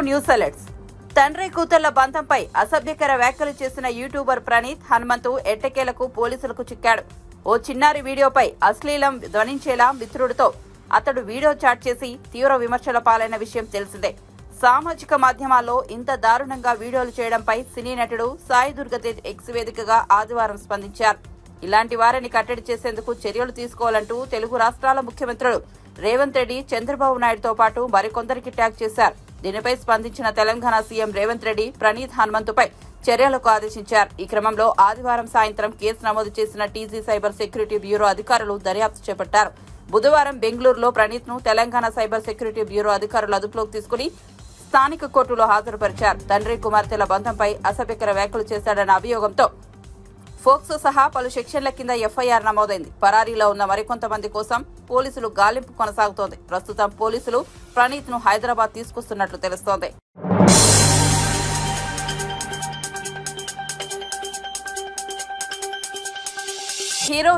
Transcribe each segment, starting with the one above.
News alerts. తండ్రి కూతుళ్ల బంధంపై అసభ్యకర వ్యాఖ్యలు చేసిన యూట్యూబర్ ప్రణీత్ హనుమంతు ఎట్టకేలకు పోలీసులకు చిక్కాడు. ఓ చిన్నారి వీడియోపై అశ్లీలం ధ్వనించేలా మిత్రుడితో అతడు వీడియో చాట్ చేసి తీవ్ర విమర్శల పాలైన విషయం తెలిసిందే. సామాజిక మాధ్యమాల్లో ఇంత దారుణంగా వీడియోలు చేయడంపై సినీ నటుడు సాయి దుర్గతేజ్ ఎక్స్ వేదికగా ఆదివారం స్పందించారు. ఇలాంటి వారిని కట్టడి చేసేందుకు చర్యలు తీసుకోవాలంటూ తెలుగు రాష్ట్రాల ముఖ్యమంత్రులు రేవంత్ రెడ్డి, చంద్రబాబు నాయుడుతో పాటు మరికొందరికి ట్యాగ్ చేశారు. దీనిపై స్పందించిన తెలంగాణ సీఎం రేవంత్ రెడ్డి ప్రణీత్ హనుమంతుపై చర్యలకు ఆదేశించారు. ఈ క్రమంలో ఆదివారం సాయంత్రం కేసు నమోదు చేసిన టీజీ సైబర్ సెక్యూరిటీ బ్యూరో అధికారులు దర్యాప్తు చేపట్టారు. బుధవారం బెంగళూరులో ప్రణీత్ ను తెలంగాణ సైబర్ సెక్యూరిటీ బ్యూరో అధికారులు అదుపులోకి తీసుకుని స్థానిక కోర్టులో హాజరుపరిచారు. తండ్రి కుమార్తెల బంధంపై అసభ్యకర వ్యాఖ్యలు చేశాడన్న అభియోగంతో ఫోక్సో సహా పలు సెక్షన్ల కింద ఎఫ్ఐఆర్ నమోదైంది. పరారీలో ఉన్న మరికొంతమంది కోసం పోలీసులు గాలింపు కొనసాగుతోంది. ప్రస్తుతం పోలీసులు ప్రణీత్ ను హైదరాబాద్ తీసుకొస్తున్నట్లు తెలుస్తోంది.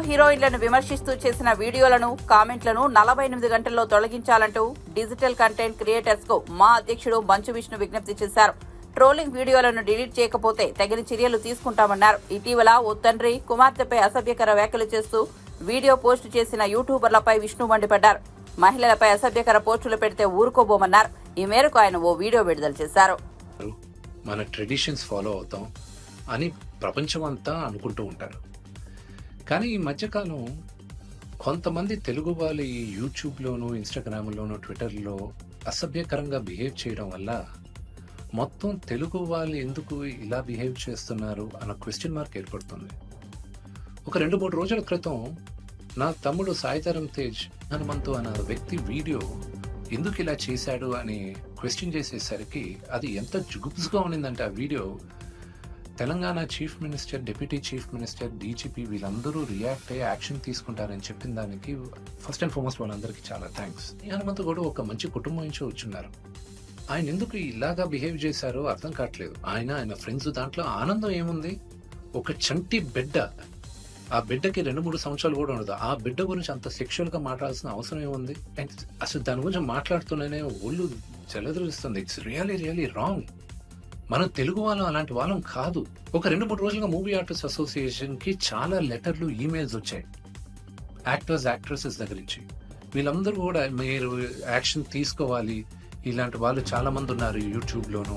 హీరోయిన్లను విమర్శిస్తూ చేసిన వీడియోలను, కామెంట్లను 48 గంటల్లో తొలగించాలంటూ డిజిటల్ కంటెంట్ క్రియేటర్స్ కు మా అధ్యక్షుడు మంచు విష్ణు విజ్ఞప్తి చేశారు. ట్రోలింగ్ వీడియోలను డిలీట్ చేయకపోతే తగిన చర్యలు తీసుకుంటామన్నారు. ఇటీవల ఓ తండ్రి కుమార్తెపై అసభ్యకర వ్యాఖ్యలు చేస్తూ వీడియో పోస్టు చేసిన యూట్యూబర్లపై విష్ణు మండిపడ్డారు. మహిళలపై అసభ్యకర పోస్టులు పెడితే ఊరుకోబోమన్నారు. ఈ మేరకు ఆయన ఓ వీడియో విడుదల చేశారు. మన ట్రెడిషన్స్ ఫాలో అవుతాం అని ప్రపంచం అంతా అనుకుంటూ ఉంటారు. కానీ ఈ మధ్యకాలం కొంతమంది తెలుగు వాళ్ళు ఈ యూట్యూబ్లోను, ఇన్స్టాగ్రామ్లోను, ట్విట్టర్లో అసభ్యకరంగా బిహేవ్ చేయడం వల్ల మొత్తం తెలుగు వాళ్ళు ఎందుకు ఇలా బిహేవ్ చేస్తున్నారు అన్న క్వశ్చన్ మార్క్ ఏర్పడుతుంది. ఒక 2-3 రోజుల క్రితం నా తమ్ముడు సాయిధరం తేజ్ హనుమంతు అన్న వ్యక్తి వీడియో ఎందుకు ఇలా చేశాడు అని క్వశ్చన్ చేసేసరికి అది ఎంత జుగుప్స్గా ఉన్నిందంటే ఆ video Telangana chief minister, deputy chief minister, DGP వీళ్ళందరూ రియాక్ట్ అయ్యి యాక్షన్ తీసుకుంటారని చెప్పిన దానికి ఫస్ట్ అండ్ ఫార్మోస్ట్ వాళ్ళందరికీ చాలా థ్యాంక్స్. హనుమంతు కూడా ఒక మంచి కుటుంబం నుంచి వచ్చున్నారు. ఆయన ఎందుకు ఇలాగా బిహేవ్ చేశారో అర్థం కావట్లేదు. ఆయన ఫ్రెండ్స్ దాంట్లో ఆనందం ఏముంది? ఒక చంటి బిడ్డ, ఆ బిడ్డకి 2-3 సంవత్సరాలు కూడా ఉండదు. ఆ బిడ్డ గురించి అంత సెక్షువల్ గా మాట్లాడాల్సిన అవసరం ఏముంది? అండ్ అసలు దాని గురించి మాట్లాడుతూనే ఒళ్ళు జలదరిస్తుంది. It's really wrong. మనం తెలుగు వాళ్ళం అలాంటి వాళ్ళం కాదు. ఒక 2-3 రోజులుగా మూవీ ఆర్టిస్ట్ అసోసియేషన్ కి చాలా లెటర్లు, ఈమెయిల్స్ వచ్చాయి యాక్టర్స్, యాక్ట్రెసెస్ దగ్గర నుంచి. వీళ్ళందరూ కూడా మీరు యాక్షన్ తీసుకోవాలి, ఇలాంటి వాళ్ళు చాలా మంది ఉన్నారు యూట్యూబ్లోను,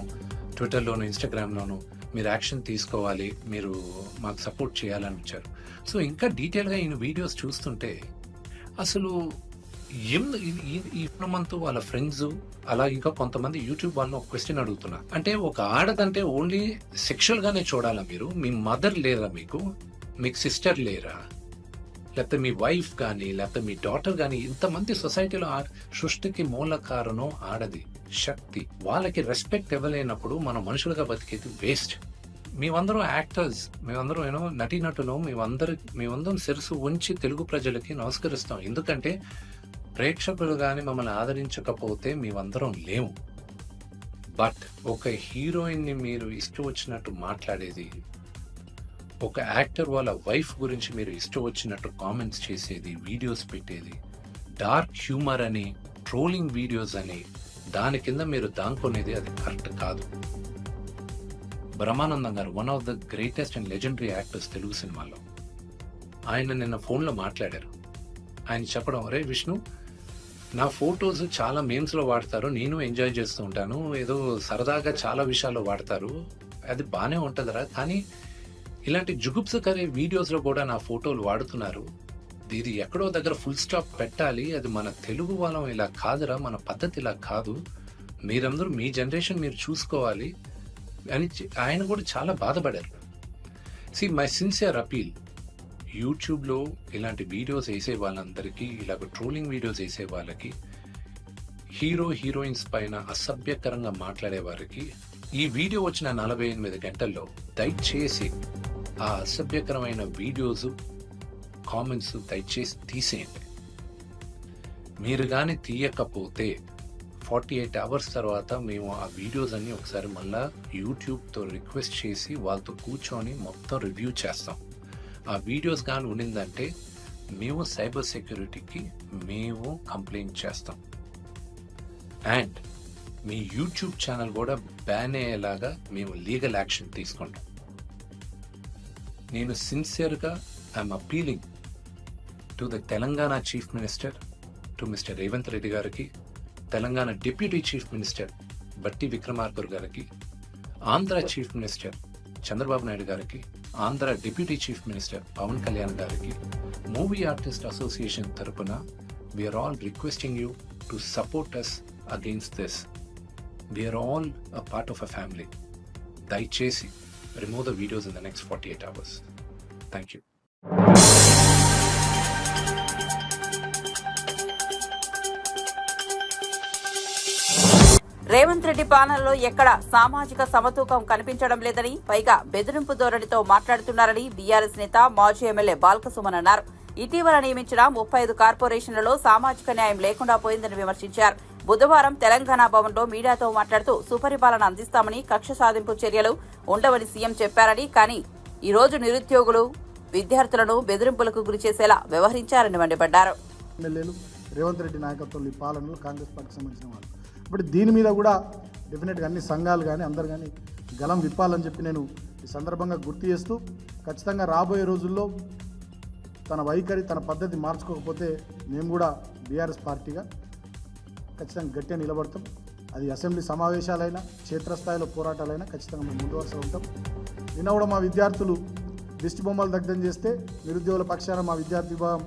ట్విట్టర్లోను, ఇన్స్టాగ్రామ్లోను, మీరు యాక్షన్ తీసుకోవాలి, మీరు మాకు సపోర్ట్ చేయాలని వచ్చారు. సో ఇంకా డీటెయిల్గా ఈయన వీడియోస్ చూస్తుంటే అసలు ఈ హనుమంతు వాళ్ళ ఫ్రెండ్స్ అలా ఇంకా కొంతమంది యూట్యూబ్ వాళ్ళని ఒక క్వశ్చన్ అడుగుతున్నా, అంటే ఒక ఆడదంటే ఓన్లీ సెక్షువల్ గానే చూడాలా? మీరు మీ మదర్ లేరా? మీకు సిస్టర్ లేరా? లేకపోతే మీ వైఫ్ కానీ, లేకపోతే మీ డాటర్ కానీ, ఇంతమంది సొసైటీలో సృష్టికి మూల కారణం ఆడది శక్తి. వాళ్ళకి రెస్పెక్ట్ ఇవ్వలేనప్పుడు మనం మనుషులుగా బతికేది వేస్ట్. మేమందరం యాక్టర్స్, మేమందరం నటీనటులు, మేమందరం శిరసు ఉంచి తెలుగు ప్రజలకి నమస్కరిస్తాం. ఎందుకంటే ప్రేక్షకులు కానీ మమ్మల్ని ఆదరించకపోతే మేమందరం లేవు. బట్ ఒక హీరోయిన్ని మీరు ఇష్టం వచ్చినట్టు మాట్లాడేది, ఒక యాక్టర్ వాళ్ళ వైఫ్ గురించి మీరు ఇష్టం వచ్చినట్టు కామెంట్స్ చేసేది, వీడియోస్ పెట్టేది, డార్క్ హ్యూమర్ అని, ట్రోలింగ్ వీడియోస్ అని, దాని కింద మీరు దాంకొనేది అది కరెక్ట్ కాదు. బ్రహ్మానందం గారు one of the greatest and legendary actors Telugu సినిమాలో, ఆయన నిన్న ఫోన్లో మాట్లాడారు. ఆయన చెప్పడం, అరే విష్ణు, నా ఫొటోస్ చాలా మేమ్స్లో వాడతారు, నేను ఎంజాయ్ చేస్తూ ఉంటాను, ఏదో సరదాగా చాలా విషయాల్లో వాడతారు, అది బాగానే ఉంటుందిరా, కానీ ఇలాంటి జుగుప్సకరే వీడియోస్లో కూడా నా ఫోటోలు వాడుతున్నారు. ఇది ఎక్కడో దగ్గర ఫుల్ స్టాప్ పెట్టాలి. అది మన తెలుగు వాళ్ళం ఇలా కాదురా, మన పద్ధతి ఇలా కాదు, మీరందరూ మీ జనరేషన్ మీరు చూసుకోవాలి అని ఆయన కూడా చాలా బాధపడారు. మై సిన్సియర్ అపీల్, యూట్యూబ్లో ఇలాంటి వీడియోస్ వేసే వాళ్ళందరికీ, ఇలాగ ట్రోలింగ్ వీడియోస్ వేసే వాళ్ళకి, హీరోయిన్స్ పైన అసభ్యకరంగా మాట్లాడే వారికి ఈ వీడియో వచ్చిన 48 గంటల్లో దయచేసి ఆ అసభ్యకరమైన వీడియోస్, కామెంట్స్ దయచేసి తీసేయండి. మీరు కానీ తీయకపోతే 48 అవర్స్ తర్వాత మేము ఆ వీడియోస్ అన్ని ఒకసారి మళ్ళా యూట్యూబ్తో రిక్వెస్ట్ చేసి వాళ్ళతో కూర్చొని మొత్తం రివ్యూ చేస్తాం. ఆ వీడియోస్ కానీ ఉండిందంటే మేము సైబర్ సెక్యూరిటీకి మేము కంప్లైంట్ చేస్తాం. అండ్ మీ యూట్యూబ్ ఛానల్ కూడా బ్యాన్ అయ్యేలాగా మేము లీగల్ యాక్షన్ తీసుకుంటాం. నేను సిన్సియర్గా I'm appealing to the Telangana chief minister, to mister Revanth Reddy గారికి, Telangana deputy chief minister Bhatti Vikramarka గారికి, ఆంధ్ర చీఫ్ మినిస్టర్ చంద్రబాబు నాయుడు గారికి, Andhra deputy chief minister Pawan Kalyan గారికి, మూవీ ఆర్టిస్ట్ అసోసియేషన్ తరపున we're all requesting you to support us against this. We're all a part of a family. దయచేసి remove the videos in the next 48 hours. Thank you. Revanth Reddy పాలనలో ఎక్కడ సామాజిక సమతూకం కనిపించడం లేదని, పైగా బెదిరింపు ధోరణితో మాట్లాడుతున్నారని బీఆర్ఎస్ నేత మాజీ ఎమ్మెల్యే బాల్కసుమన్ అన్నారు. ఇటీవల నియమించిన 35 కార్పొరేషన్లలో సామాజిక న్యాయం లేకుండా పోయిందని విమర్శించారు. బుధవారం తెలంగాణ భవన్లో మీడియాతో మాట్లాడుతూ సుపరిపాలన అందిస్తామని, కక్ష సాధింపు చర్యలు ఉండవని సీఎం చెప్పారని, కానీ ఈ రోజు నిరుద్యోగులు, విద్యార్థులను బెదిరింపులకు గురి చేసేలా వ్యవహరించారని మండిపడ్డారు. రేవంత్ రెడ్డి నాయకత్వంలో ఈ పాలనలో కాంగ్రెస్ పార్టీకి సంబంధించిన వాళ్ళు ఇప్పుడు దీని మీద కూడా డెఫినెట్గా అన్ని సంఘాలు కానీ అందరు కానీ గలం విప్పాలని చెప్పి నేను ఈ సందర్భంగా గుర్తు చేస్తూ, ఖచ్చితంగా రాబోయే రోజుల్లో తన వైఖరి, తన పద్ధతి మార్చుకోకపోతే మేము కూడా బీఆర్ఎస్ పార్టీగా ఖచ్చితంగా గట్టిగా నిలబడతాం. అది అసెంబ్లీ సమావేశాలైనా, క్షేత్రస్థాయిలో పోరాటాలైనా ఖచ్చితంగా మేము ముందు వరుసలో ఉంటాం. నిన్న కూడా మా విద్యార్థులు దిష్టి బొమ్మలు దగ్ధం చేస్తే నిరుద్యోగుల పక్షాన మా విద్యార్థి విభాగం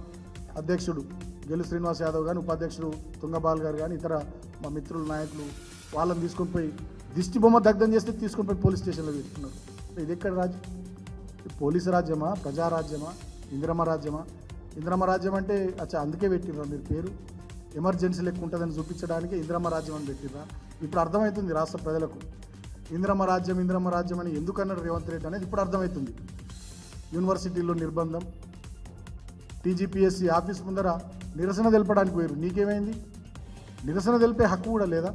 అధ్యక్షుడు గెలు శ్రీనివాస్ యాదవ్ కానీ, ఉపాధ్యక్షుడు తుంగబాల్ గారు కానీ, ఇతర మా మిత్రుల నాయకులు వాళ్ళని తీసుకొని పోయి దిష్టి బొమ్మ దగ్ధం చేస్తే తీసుకొని పోయి పోలీస్ స్టేషన్లో పెట్టుకున్నారు. ఇది ఎక్కడ రాజ్యం? పోలీసు రాజ్యమా, ప్రజారాజ్యమా, ఇంద్రమ రాజ్యమా? ఇంద్రమ రాజ్యం అంటే అందుకే పెట్టిర్రా మీరు పేరు? ఎమర్జెన్సీ లెక్క ఉంటుందని చూపించడానికి ఇంద్రమ రాజ్యం అని పెట్టిర్రా? ఇప్పుడు అర్థమవుతుంది రాష్ట్ర ప్రజలకు. ఇంద్రమ రాజ్యం అని ఎందుకన్నారు రేవంత్ రెడ్డి అనేది ఇప్పుడు అర్థమవుతుంది. యూనివర్సిటీల్లో నిర్బంధం, టీజీపీఎస్సీ ఆఫీస్ ముందర నిరసన తెలపడానికి పోయారు. నీకేమైంది? నిరసన తెలిపే హక్కు కూడా లేదా?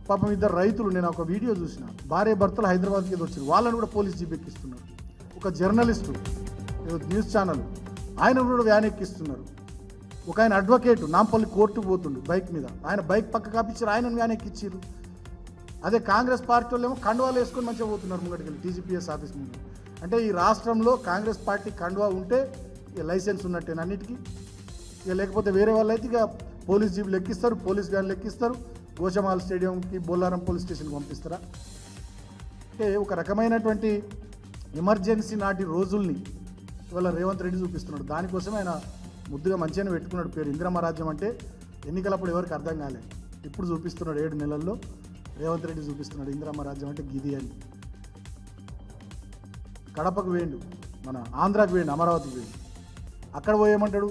పాపం ఇద్దరు రైతులు, నేను ఒక వీడియో చూసిన, భార్య భర్తలు హైదరాబాద్కి ఏదో వచ్చారు, వాళ్ళని కూడా పోలీస్ జీప్ ఎక్కిస్తున్నారు. ఒక జర్నలిస్టు, న్యూస్ ఛానల్, ఆయన కూడా వ్యాన్ ఎక్కిస్తున్నారు. ఒక ఆయన అడ్వకేటు నాంపల్లి కోర్టుకు పోతుండు బైక్ మీద, ఆయన బైక్ పక్క కాపించారు, ఆయనను వ్యాన్ ఎక్కిచ్చారు. అదే కాంగ్రెస్ పార్టీ వాళ్ళు ఏమో కండువాలు వేసుకొని మంచిగా పోతున్నారు ముంగటికి వెళ్ళి టీజీపీఎస్ ఆఫీస్ ముందు. అంటే ఈ రాష్ట్రంలో కాంగ్రెస్ పార్టీ కండువా ఉంటే లైసెన్స్ ఉన్నట్టేనా అన్నిటికీ? ఇక లేకపోతే వేరే వాళ్ళు అయితే ఇక పోలీస్ జీబులు ఎక్కిస్తారు, పోలీస్ గాన్లు ఎక్కిస్తారు, గోషమాల్ స్టేడియంకి, బొల్లారం పోలీస్ స్టేషన్కి పంపిస్తారా? అంటే ఒక రకమైనటువంటి ఎమర్జెన్సీ నాటి రోజుల్ని ఇవాళ రేవంత్ రెడ్డి చూపిస్తున్నాడు. దానికోసమే ఆయన ముద్దుగా మంచిగానే పెట్టుకున్నాడు పేరు. ఇందిరమ్మ రాజ్యం అంటే ఎన్నికలప్పుడు ఎవరికి అర్థం కాలేదు, ఇప్పుడు చూపిస్తున్నాడు. 7 నెలల్లో రేవంత్ రెడ్డి చూపిస్తున్నాడు ఇందిరమ్మ రాజ్యం అంటే గిది అని. కడపకు వేయండు, మన ఆంధ్రాకు వేయండి, అమరావతికి వేయండి. అక్కడ పోయేమంటాడు,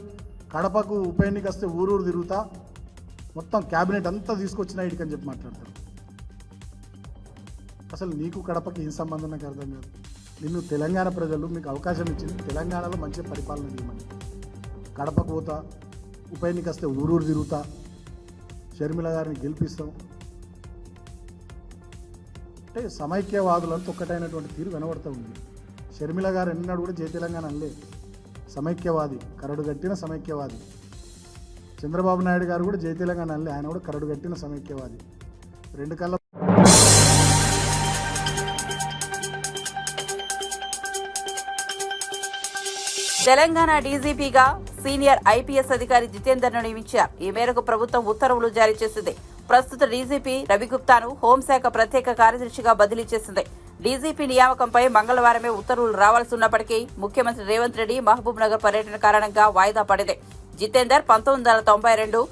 కడపకు ఉప ఎన్నిక వస్తే ఊరూరు తిరుగుతా, మొత్తం క్యాబినెట్ అంతా తీసుకొచ్చిన ఇటుకని చెప్పి మాట్లాడతాడు. అసలు నీకు కడపకి ఏం సంబంధం నాకు అర్థం కాదు. నిన్ను తెలంగాణ ప్రజలు మీకు అవకాశం ఇచ్చింది తెలంగాణలో మంచి పరిపాలన చేయమని. కడపకు పోతా, ఉప ఎన్నిక వస్తే ఊరూరు తిరుగుతా, షర్మిల గారిని గెలిపిస్తాం అంటే సమైక్యవాదులంతా ఒక్కటైనటువంటి తీరు కనబడుతూ ఉంది. షర్మిల గారు ఎన్నడూ కూడా జై తెలంగాణ అనలే. సమైక్యవాది, కరడుగట్టిన సమైక్యవాది. చంద్రబాబు నాయుడు గారు కూడా జై తెలంగాణ అనలే, ఆయన కూడా కరడుగట్టిన సమైక్యవాది. రెండు కళ్ళ తెలంగాణ డీజీపీగా సీనియర్ ఐపీఎస్ అధికారి జితేందర్ను నియమించారు. ఈ మేరకు ప్రభుత్వం ఉత్తర్వులు జారీ చేసింది. ప్రస్తుత డీజీపీ రవిగుప్తాను హోంశాఖ ప్రత్యేక కార్యదర్శిగా బదిలీ చేసింది. డీజీపీ నియామకంపై మంగళవారమే ఉత్తర్వులు రావాల్సి ఉన్నప్పటికీ ముఖ్యమంత్రి రేవంత్ రెడ్డి మహబూబ్ నగర్ పర్యటన కారణంగా వాయిదా పడింది. జితేందర్ 1992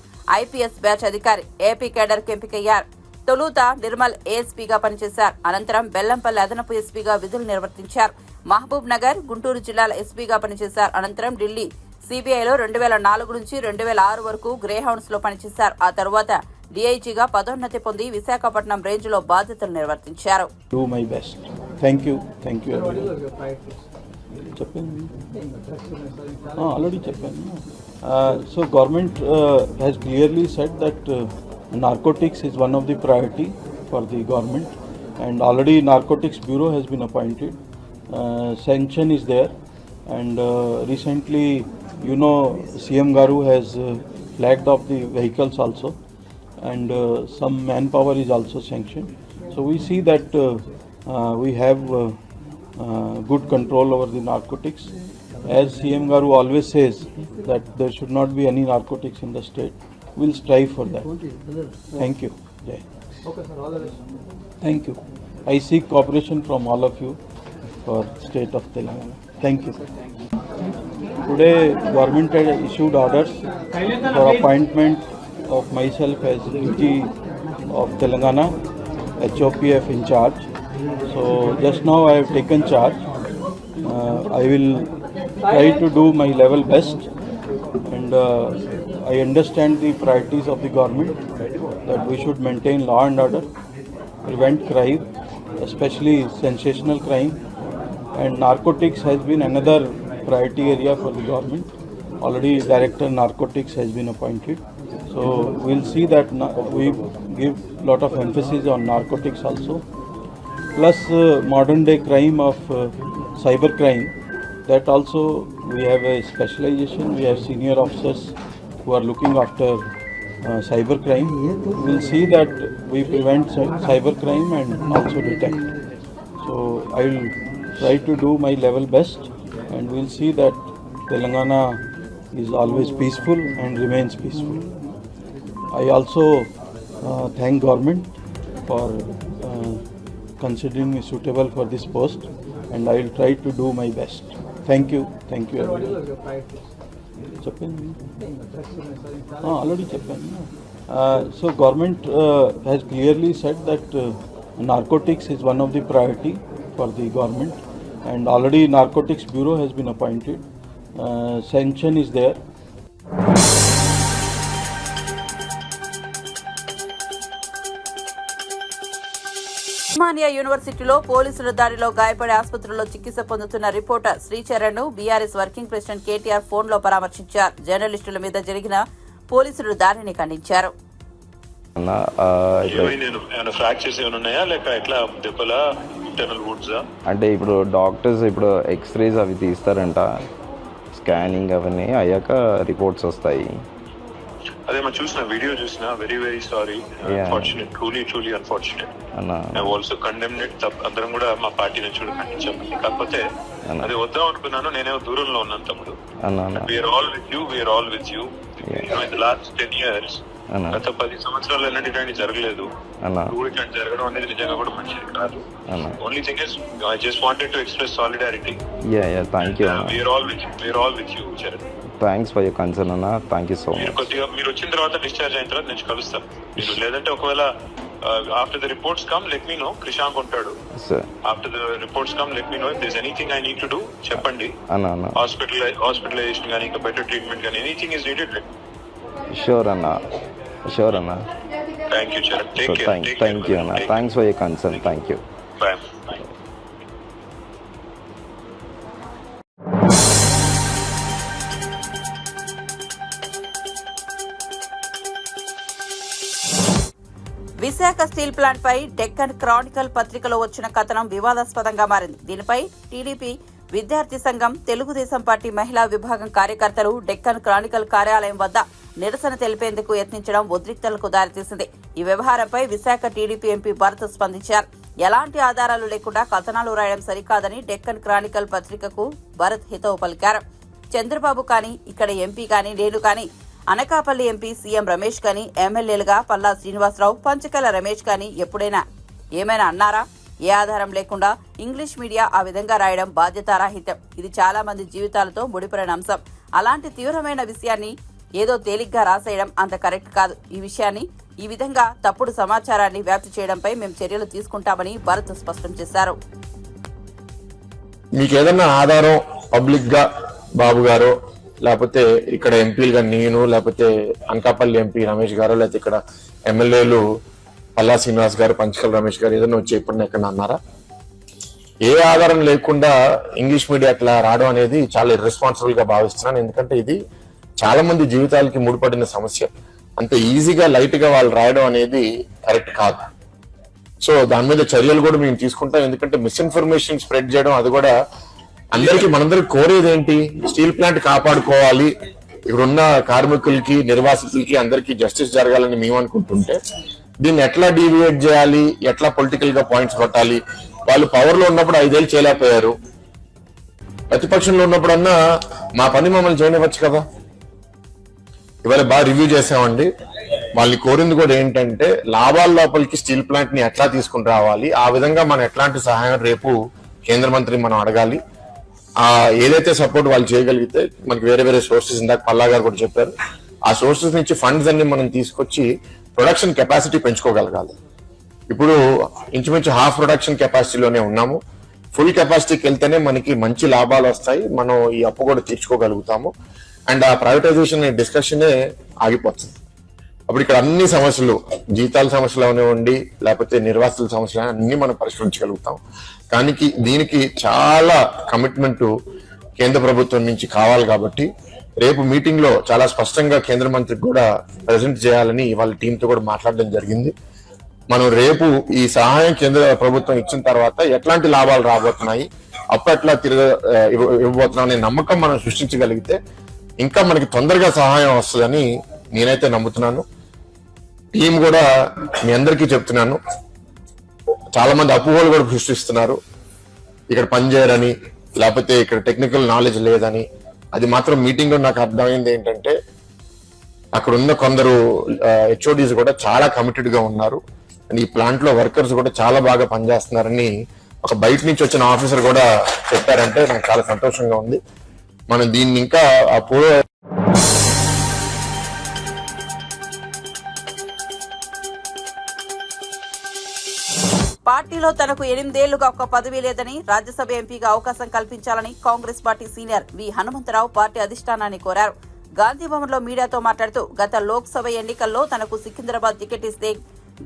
ఐపీఎస్ బ్యాచ్ అధికారి, ఏపీ కేడర్కు ఎంపికయ్యారు. తొలుత నిర్మల్ ఏఎస్పీగా పనిచేశారు. అనంతరం బెల్లంపల్లి అదనపు ఎస్పీగా విధులు నిర్వర్తించారు. మహబూబ్ నగర్, గుంటూరు జిల్లాల ఎస్పీగా పనిచేశారు. అనంతరం ఢిల్లీ సిబిఐలో 2004 నుంచి 2006 వరకు గ్రేహౌండ్స్ లో పనిచేశారు. ఆ తర్వాత డీఐజీగా పదోన్నతి పొంది విశాఖపట్నం రేంజ్ లో బాధ్యతలు నిర్వర్తించారు. So government has clearly said that narcotics is one of the priority for the government, and already narcotics bureau has been appointed. Sanction is there, and recently, CM Garu has flagged off the vehicles also, and some manpower is also sanctioned. So we see that we have good control over the narcotics. As CM Garu always says that there should not be any narcotics in the state. We'll strive for that. Thank you. Jai. Thank you. I seek cooperation from all of you for state of Telangana. Thank you. Today, government had issued orders for appointment of myself as DG of Telangana, HOPF in charge. So just now I have taken charge. I will try to do my level best, and I understand the priorities of the government that we should maintain law and order, prevent crime, especially sensational crime, and narcotics has been another priority area for the government. Already Director Narcotics has been appointed. So we'll see that we give lot of emphasis on narcotics also. Plus modern day crime of cyber crime, that also we have a specialization. We have senior officers who are looking after cyber crime. We'll see that we prevent cyber crime and also detect. So I will try to do my level best, and we'll see that Telangana is always peaceful and remains peaceful. I also thank government for considering me suitable for this post, and I will try to do my best. Thank you everyone. Already చెప్పాను. So government has clearly said that narcotics is one of the priority for the government, and already Narcotics Bureau has been appointed. Sanction is there. Osmania యూనివర్సిటీలో పోలీసుల దాడిలో గాయపడి ఆసుపత్రిలో చికిత్స పొందుతున్న reporter Sricharan ను BRS working president KTR phone లో పరామర్శించారు. జర్నలిస్టుల మీద జరిగిన పోలీసుల దాడిని ఖండించారు. అంటే ఇప్పుడు డాక్టర్స్ ఇప్పుడు ఎక్స్రేస్ అవి తీస్తారంట, స్కానింగ్ అవన్నీ అయ్యాక రిపోర్ట్స్ వస్తాయి. అదే మనం చూసిన వీడియో చూసిన very very sorry, unfortunate, truly unfortunate. I also condemned it. అందరం కూడా మా పార్టీ నుంచి కూడా ఖండించాము. కాకపోతే అది వద్దాం అనుకున్నాను, నేనే దూరంలో ఉన్నాను తమ్ముడు. We're all with you. In the last 10 years, గత 10 సంవత్సరాలు ఎన్నటి జరగలేదు. ఇట్లాంటి జరగడం అనేది నిజంగా కూడా మంచిది కాదు. Only thing is I just wanted to express solidarity. Thank you. We are all with you Charan. Thanks for your concern అన్న. Thank you so much. కొద్దిగా మీరు వచ్చిన తర్వాత, డిశ్చార్జ్ అయిన తర్వాత నేను కలుస్తాను. మీరు లేదంటే ఒకవేళ after the reports come let me know. Krishank ఉంటాడు. After the reports come let me know. If there is anything I need to do చెప్పండి. హాస్పిటలైజేషన్ కానీ ఇంకా బెటర్ ట్రీట్మెంట్ కానీ ఎనీథింగ్ ఇస్ నీడెడ్. షూర్ అన్న. Thank you Charan. Thank you అన్న. Thanks for your concern. Thank you. Bye. Visakha steel plant పై Deccan Chronicle పత్రికలో వచ్చిన కథనం వివాదాస్పదంగా మారింది. దీనిపై టీడీపీ విద్యార్థి సంఘం, తెలుగుదేశం పార్టీ మహిళా విభాగం కార్యకర్తలు డెక్కన్ క్రానికల్ కార్యాలయం వద్ద నిరసన తెలిపేందుకు యత్నించడం ఉద్రిక్తలకు దారితీసింది. ఈ వ్యవహారంపై విశాఖ టీడీపీ ఎంపీ భరత్ స్పందించారు. ఎలాంటి ఆధారాలు లేకుండా కథనాలు రాయడం సరికాదని డెక్కన్ క్రానికల్ పత్రికకు భరత్ హితవు పలికారు. చంద్రబాబు కానీ, ఇక్కడ ఎంపీ కానీ, నేను కానీ, అనకాపల్లి ఎంపీ సీఎం రమేష్ కానీ, ఎమ్మెల్యేలుగా పల్లా శ్రీనివాసరావు, పంచకల రమేష్ కానీ ఎప్పుడైనా ఏమైనా అన్నారా? ఏ ఆధారం లేకుండా ఇంగ్లీష్ మీడియా ఆ విధంగా రాయడం బాధ్యతారాహిత్యం. ఇది చాలా మంది జీవితాలతో ముడిపడిన అంశం. అలాంటి తీవ్రమైన విషయాన్ని ఏదో తేలిగ్గా రాసేయడం అంత కరెక్ట్ కాదు. ఈ విషయాన్ని ఈ విధంగా తప్పుడు సమాచారాన్ని వ్యాప్తి చేయడంపై మేము చర్యలు తీసుకుంటామని భరత్ స్పష్టం చేశారు. మీకు ఏదన్నా ఆధారం పబ్లిక్ గా బాబు గారు, లేకపోతే ఇక్కడ ఎంపీలుగా నేను, లేకపోతే అనకాపల్లి ఎంపీ రమేష్ గారు, లేకపోతే ఇక్కడ ఎమ్మెల్యేలు పల్లా శ్రీనివాస్ గారు, పంచకల్ రమేష్ గారు ఏదైనా వచ్చి ఎప్పుడన్నా ఎక్కడ అన్నారా? ఏ ఆధారం లేకుండా ఇంగ్లీష్ మీడియా అట్లా రావడం అనేది చాలా ఇర్రెస్పాన్సిబుల్ గా భావిస్తున్నాను. ఎందుకంటే ఇది చాలా మంది జీవితాలకి ముడిపడిన సమస్య. అంత ఈజీగా లైట్ గా వాళ్ళు రాయడం అనేది కరెక్ట్ కాదు. సో దాని మీద చర్యలు కూడా మేము తీసుకుంటాం. ఎందుకంటే మిస్ఇన్ఫర్మేషన్ స్ప్రెడ్ చేయడం, అది కూడా అందరికి మనందరికి కోరేది ఏంటి? స్టీల్ ప్లాంట్ కాపాడుకోవాలి, ఇక్కడున్న కార్మికులకి, నిర్వాసితులకి అందరికీ జస్టిస్ జరగాలని మేము అనుకుంటుంటే దీన్ని ఎట్లా డీవియేట్ చేయాలి, ఎట్లా పొలిటికల్ గా పాయింట్స్ కొట్టాలి. వాళ్ళు పవర్ లో ఉన్నప్పుడు 5 ఏళ్ళు చేయలేకపోయారు, ప్రతిపక్షంలో ఉన్నప్పుడన్నా మా పని మమ్మల్ని చేయనివ్వచ్చు కదా. ఇవాళ బాగా రివ్యూ చేసామండి. వాళ్ళని కోరింది కూడా ఏంటంటే లాభాల లోపలికి స్టీల్ ప్లాంట్ ని ఎట్లా తీసుకుని రావాలి, ఆ విధంగా మనం ఎట్లాంటి సహాయం రేపు కేంద్ర మంత్రి మనం అడగాలి. ఏదైతే సపోర్ట్ వాళ్ళు చేయగలిగితే మనకి వేరే వేరే సోర్సెస్, ఇందాక పల్లా గారు కూడా చెప్పారు, ఆ సోర్సెస్ నుంచి ఫండ్స్ అన్ని మనం తీసుకొచ్చి ప్రొడక్షన్ కెపాసిటీ పెంచుకోగలగాలి. ఇప్పుడు ఇంచుమించు హాఫ్ ప్రొడక్షన్ కెపాసిటీలోనే ఉన్నాము. ఫుల్ కెపాసిటీకి వెళ్తేనే మనకి మంచి లాభాలు వస్తాయి, మనం ఈ అప్పు కూడా తీర్చుకోగలుగుతాము. అండ్ ఆ ప్రైవేటైజేషన్ డిస్కషనే ఆగిపోతుంది. అప్పుడు ఇక్కడ అన్ని సమస్యలు, జీతాల సమస్యలు అవనివ్వండి, లేకపోతే నిర్వాసితుల సమస్యలు అన్ని మనం పరిష్కరించగలుగుతాం. కానీ దీనికి చాలా కమిట్మెంట్ కేంద్ర ప్రభుత్వం నుంచి కావాలి. కాబట్టి రేపు మీటింగ్ లో చాలా స్పష్టంగా కేంద్ర మంత్రికి కూడా ప్రెజెంట్ చేయాలని వాళ్ళ టీంతో కూడా మాట్లాడడం జరిగింది. మనం రేపు ఈ సహాయం కేంద్ర ప్రభుత్వం ఇచ్చిన తర్వాత ఎట్లాంటి లాభాలు రాబోతున్నాయి, అప్పట్లా ఇవ్వబోతున్నాం అనే నమ్మకం మనం సృష్టించగలిగితే ఇంకా మనకి తొందరగా సహాయం వస్తుందని నేనైతే నమ్ముతున్నాను. టీం కూడా మీ అందరికీ చెప్తున్నాను, చాలా మంది అపోహలు కూడా సృష్టిస్తున్నారు, ఇక్కడ పనిచేయరని, లేకపోతే ఇక్కడ టెక్నికల్ నాలెడ్జ్ లేదని. అది మాత్రం మీటింగ్ లో నాకు అర్థమైంది ఏంటంటే అక్కడ ఉన్న కొందరు హెచ్ఓడీస్ కూడా చాలా కమిటెడ్ గా ఉన్నారు. అండ్ ఈ ప్లాంట్ లో వర్కర్స్ కూడా చాలా బాగా పనిచేస్తున్నారని ఒక బయట నుంచి వచ్చిన ఆఫీసర్ కూడా చెప్పారంటే నాకు చాలా సంతోషంగా ఉంది. మనం దీన్ని ఇంకా పార్టీలో తనకు 8 ఏళ్లుగా ఒక్క పదవి లేదని, రాజ్యసభ ఎంపీగా అవకాశం కల్పించాలని కాంగ్రెస్ పార్టీ సీనియర్ వి హనుమంతరావు పార్టీ అధిష్టానాన్ని కోరారు. గాంధీభవన్లో మీడియాతో మాట్లాడుతూ గత లోక్సభ ఎన్నికల్లో తనకు సికింద్రాబాద్ టికెట్ ఇస్తే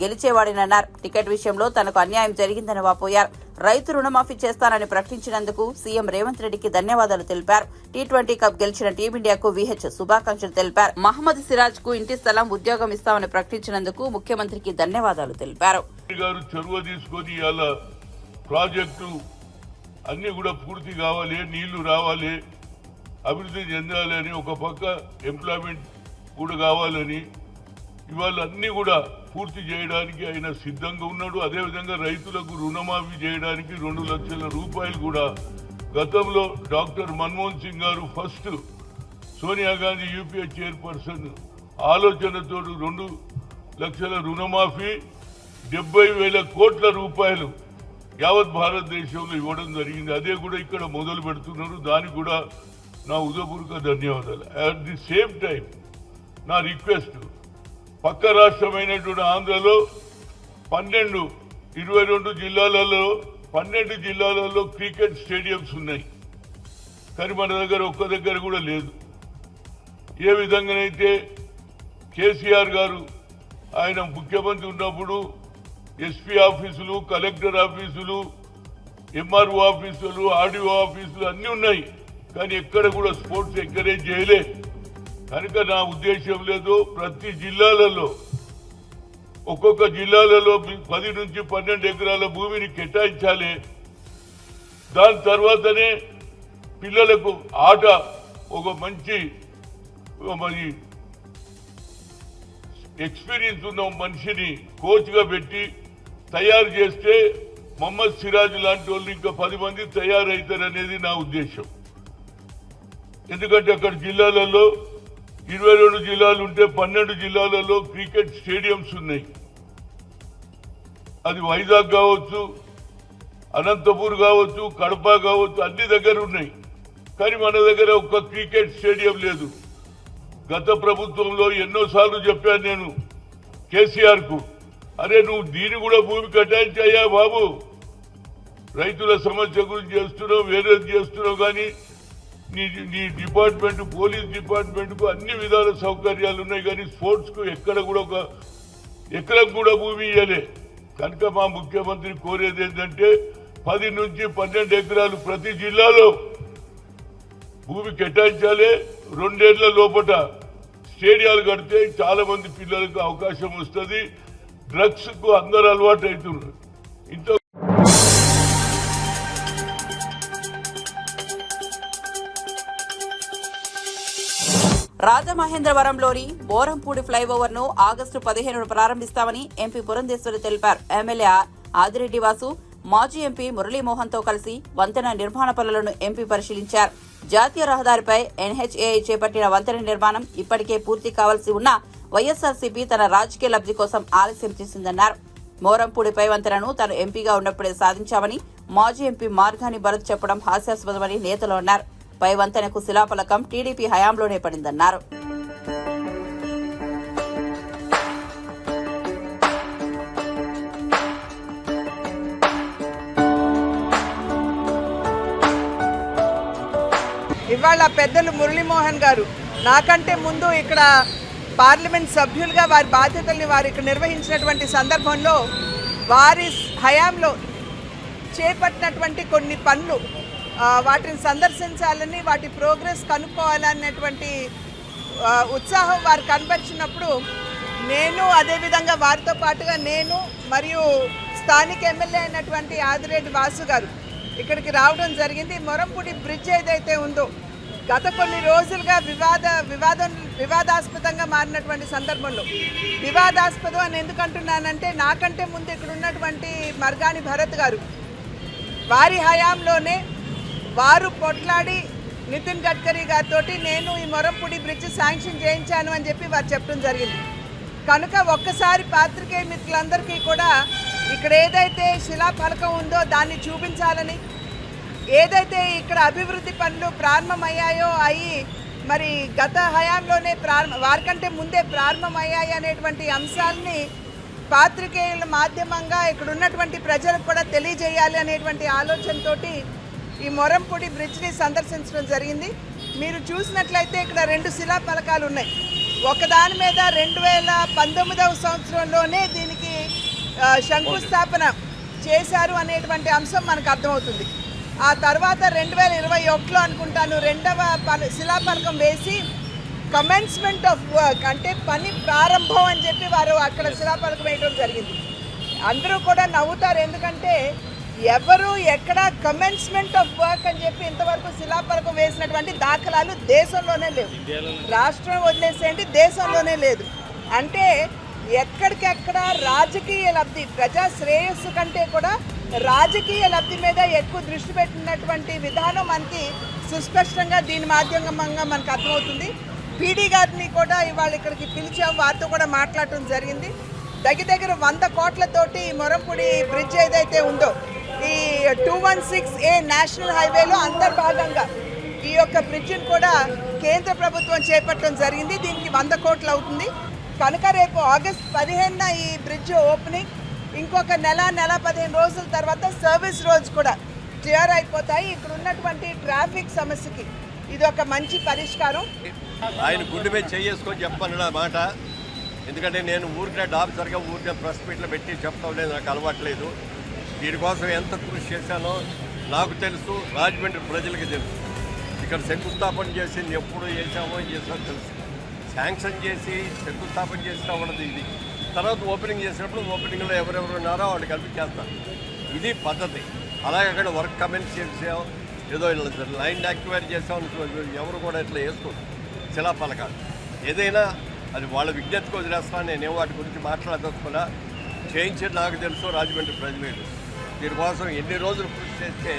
గెలిచేవాడినన్నారు. టికెట్ విషయంలో తనకు అన్యాయం జరిగిందని వాపోయారు. రైతు రుణమాఫీ చేస్తానని ప్రకటించినందుకు సీఎం రేవంత్ రెడ్డికి ధన్యవాదాలు తెలిపారు. టీ20 కప్ గెలిచిన టీమిండియాకు విహెచ్ శుభాకాంక్షలు తెలిపారు. మహమ్మద్ సిరాజ్ కు ఇంటి స్థలం, ఉద్యోగం ఇస్తామని ప్రకటించినందుకు ముఖ్యమంత్రికి ధన్యవాదాలు తెలిపారు. చొరవ తీసుకొని ఇలా ప్రాజెక్టు అన్ని కూడా పూర్తి కావాలి, నీళ్లు రావాలి, అభివృద్ధి చెందాలి అని, ఒక పక్క ఎంప్లాయ్మెంట్ కూడా కావాలని, ఇవాళ అన్ని కూడా పూర్తి చేయడానికి ఆయన సిద్ధంగా ఉన్నాడు. అదేవిధంగా రైతులకు రుణమాఫీ చేయడానికి 2 లక్షల రూపాయలు కూడా గతంలో డాక్టర్ మన్మోహన్ సింగ్ గారు first Sonia Gandhi UPA chairperson ఆలోచనతో 2 లక్షల రుణమాఫీ 70,000 కోట్ల రూపాయలు యావత్ భారతదేశంలో ఇవ్వడం జరిగింది. అదే కూడా ఇక్కడ మొదలు పెడుతున్నారు. దానికి కూడా నా హృదయపూర్వక ధన్యవాదాలు. అట్ ది సేమ్ టైం నా రిక్వెస్ట్, పక్క రాష్ట్రమైనటువంటి ఆంధ్రలో 22 జిల్లాలలో 12 జిల్లాలలో క్రికెట్ స్టేడియంస్ ఉన్నాయి. కానీ మన దగ్గర ఒక్క దగ్గర కూడా లేదు. ఏ విధంగానైతే కేసీఆర్ గారు ఆయన ముఖ్యమంత్రి ఉన్నప్పుడు ఎస్పీ ఆఫీసులు, కలెక్టర్ ఆఫీసులు, ఎంఆర్ఓ ఆఫీసులు, ఆర్డీఓ ఆఫీసులు అన్నీ ఉన్నాయి. కానీ ఎక్కడ కూడా స్పోర్ట్స్ ఎంకరేజ్ చేయలే. కనుక నా ఉద్దేశం లేదు, ప్రతి జిల్లాలలో ఒక్కొక్క జిల్లాలలో 10 నుంచి 12 ఎకరాల భూమిని కేటాయించాలి. దాని తర్వాతనే పిల్లలకు ఆట ఒక మంచి మరి ఎక్స్పీరియన్స్ ఉన్న మనిషిని కోచ్గా పెట్టి తయారు చేస్తే మహమ్మద్ సిరాజ్ లాంటి వాళ్ళు ఇంకా 10 మంది తయారవుతారనేది నా ఉద్దేశం. ఎందుకంటే అక్కడ జిల్లాలలో 22 జిల్లాలు ఉంటే 12 జిల్లాలలో క్రికెట్ స్టేడియంస్ ఉన్నాయి. అది వైజాగ్ కావచ్చు, అనంతపూర్ కావచ్చు, కడప కావచ్చు, అన్ని దగ్గర ఉన్నాయి. కానీ మన దగ్గర ఒక్క క్రికెట్ స్టేడియం లేదు. గత ప్రభుత్వంలో ఎన్నోసార్లు చెప్పాను నేను కేసీఆర్ కు, అరే నువ్వు దీన్ని కూడా భూమి కేటాయించాయా బాబు, రైతుల సమస్య గురించి చేస్తున్నావు, వేరేది చేస్తున్నావు, కానీ నీ డిపార్ట్మెంట్, పోలీస్ డిపార్ట్మెంట్ కు అన్ని విధాల సౌకర్యాలు ఉన్నాయి. కానీ స్పోర్ట్స్ కు ఎక్కడ కూడా ఒక ఎకరం కూడా భూమి ఇవ్వలే. కనుక మా ముఖ్యమంత్రి కోరేది ఏంటంటే 10 నుంచి 12 ఎకరాలు ప్రతి జిల్లాలో భూమి కేటాయించాలి. 2 ఏళ్ల లోపల స్టేడియాలు కడితే చాలా మంది పిల్లలకు అవకాశం వస్తుంది. డ్రగ్స్ కు అందరూ అలవాటు అవుతున్నారు. ఇంత రాజమహేంద్రవరంలోని బోరంపూడి ఫ్లైఓవర్ ను ఆగస్టు 15న ప్రారంభిస్తామని ఎంపీ పురంధేశ్వరి తెలిపారు. ఎమ్మెల్యే ఆదిరెడ్డి వాసు మాజీ ఎంపీ మురళీమోహన్ తో కలిసి వంతెన నిర్మాణ పనులను ఎంపీ పరిశీలించారు. జాతీయ రహదారిపై NHAI చేపట్టిన వంతెన నిర్మాణం ఇప్పటికే పూర్తి కావాల్సి ఉన్న వైఎస్ఆర్సీపీ తన రాజకీయ లబ్ధి కోసం ఆలస్యం చేసిందన్నారు. మోరంపూడిపై వంతెనను తాను ఎంపీగా ఉన్నప్పుడే సాధించామని మాజీ ఎంపీ మార్గాని భరత్ చెప్పడం హాస్యాస్పదమని నేతలు అన్నారు. పై వంతెనకు శిలాఫలకం టీడీపీ హయాంలోనే పడిందన్నారు. ఇవాళ పెద్దలు మురళీమోహన్ గారు నాకంటే ముందు ఇక్కడ పార్లమెంట్ సభ్యులుగా వారి బాధ్యతల్ని వారు ఇక్కడ నిర్వహించినటువంటి సందర్భంలో వారి హయాంలో చేపట్టినటువంటి కొన్ని పనులు వాటిని సందర్శించాలని వాటి ప్రోగ్రెస్ కనుక్కోవాలనేటువంటి ఉత్సాహం వారు కనబరిచినప్పుడు నేను అదేవిధంగా వారితో పాటుగా నేను మరియు స్థానిక ఎమ్మెల్యే అయినటువంటి ఆదిరెడ్డి వాసు గారు ఇక్కడికి రావడం జరిగింది. మొరంపూడి బ్రిడ్జ్ ఏదైతే ఉందో గత కొన్ని రోజులుగా వివాదాస్పదంగా మారినటువంటి సందర్భంలో, వివాదాస్పదం అని ఎందుకంటున్నానంటే నాకంటే ముందు ఇక్కడ ఉన్నటువంటి మార్గాని భరత్ గారు వారి హయాంలోనే వారు పొట్లాడి నితిన్ గడ్కరీ గారితో నేను ఈ మొరంపూడి బ్రిడ్జ్ శాంక్షన్ చేయించాను అని చెప్పి వారు చెప్పడం జరిగింది. కనుక ఒక్కసారి పాత్రికేయ మిత్రులందరికీ కూడా ఇక్కడ ఏదైతే శిలాఫలకం ఉందో దాన్ని చూపించాలని, ఏదైతే ఇక్కడ అభివృద్ధి పనులు ప్రారంభమయ్యాయో అయ్యి మరి గత హయాంలోనే వారికంటే ముందే ప్రారంభమయ్యాయి అనేటువంటి అంశాలని పాత్రికేయుల మాధ్యమంగా ఇక్కడ ఉన్నటువంటి ప్రజలకు కూడా తెలియజేయాలి అనేటువంటి ఆలోచనతోటి ఈ మొరంపూడి బ్రిడ్జ్ని సందర్శించడం జరిగింది. మీరు చూసినట్లయితే ఇక్కడ 2 శిలాఫలకాలు ఉన్నాయి. ఒకదాని మీద 2019వ సంవత్సరంలోనే దీనికి శంకుస్థాపన చేశారు అనేటువంటి అంశం మనకు అర్థమవుతుంది. ఆ తర్వాత 2021లో అనుకుంటాను రెండవ శిలాఫలకం వేసి కమెన్స్మెంట్ ఆఫ్ వర్క్ అంటే పని ప్రారంభం అని చెప్పి వారు అక్కడ శిలాఫలకం వేయడం జరిగింది. అందరూ కూడా నవ్వుతారు, ఎందుకంటే ఎవరు ఎక్కడ కమెన్స్మెంట్ ఆఫ్ వర్క్ అని చెప్పి ఇంతవరకు శిలాఫలకం వేసినటువంటి దాఖలాలు దేశంలోనే లేవు. రాష్ట్రం వదిలేసేయండి, దేశంలోనే లేదు. అంటే ఎక్కడికెక్కడ రాజకీయ లబ్ధి, ప్రజా శ్రేయస్సు కంటే కూడా రాజకీయ లబ్ధి మీద ఎక్కువ దృష్టి పెట్టినటువంటి విధానం మనకి సుస్పష్టంగా దీని మాధ్యమంగా మనకు అర్థమవుతుంది. పీడీ గారిని కూడా ఇవాళ ఇక్కడికి పిలిచాం, వారితో కూడా మాట్లాడటం జరిగింది. దగ్గర 100 కోట్లతోటి మొరంపూడి బ్రిడ్జ్ ఏదైతే ఉందో ఈ 216A నేషనల్ హైవేలో అంతర్భాగంగా ఈ యొక్క బ్రిడ్జిని కూడా కేంద్ర ప్రభుత్వం చేపట్టడం జరిగింది. దీనికి 100 కోట్లు అవుతుంది. కనుక రేపు ఆగస్ట్ 15న ఈ బ్రిడ్జ్ ఓపెనింగ్, ఇంకొక నెల 15 రోజుల తర్వాత సర్వీస్ రోడ్స్ కూడా క్లియర్ అయిపోతాయి. ఇక్కడ ఉన్నటువంటి ట్రాఫిక్ సమస్యకి ఇది ఒక మంచి పరిష్కారం. ఆయన గుండె మీద చేసుకొని చెప్పాలన్న మాట, ఎందుకంటే నేను ఊరికే ఆఫీసర్గా ఊరికే ప్రెస్ మీట్లో పెట్టి చెప్తాం లేదు, నాకు అలవాట్లేదు. దీనికోసం ఎంత కృషి చేశానో నాకు తెలుసు, రాజమండ్రి ప్రజలకి తెలుసు. ఇక్కడ శంకుస్థాపన చేసింది ఎప్పుడు చేసామో చేసామో తెలుసు. శాంక్షన్ చేసి శంకుస్థాపన చేసినా ఉండదు ఇది. తర్వాత ఓపెనింగ్ చేసినప్పుడు ఓపెనింగ్లో ఎవరెవరు ఉన్నారో వాళ్ళు కలిపి చేస్తారు. ఇది పద్ధతి. అలాగే అక్కడ వర్క్ కమెంట్స్ చేసాం, ఏదో లైన్ యాక్టివేట్ చేసాం, ఎవరు కూడా ఇట్లా వేసుకోరు శిలాఫలకాలు. ఏదైనా అది వాళ్ళ విజ్ఞతకు వదిలేస్తాను, నేనేం వాటి గురించి మాట్లాడదలుచుకున్నా. చేయించేది నాకు తెలుసు, రాజమండ్రి ప్రజలు. దీనికోసం ఎన్ని రోజులు కృషి చేస్తే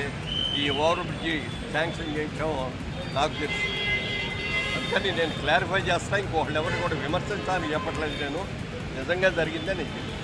ఈ ఓవర్ బ్రిడ్జి శాంక్షన్ చేయించామో నాకు తెలుసు. అందుకని నేను క్లారిఫై చేస్తాను, ఇంకొకళ్ళు ఎవరు కూడా విమర్శించాలని చెప్పట్లేదు. నేను నిజంగా జరిగిందని నేను చెప్పాను.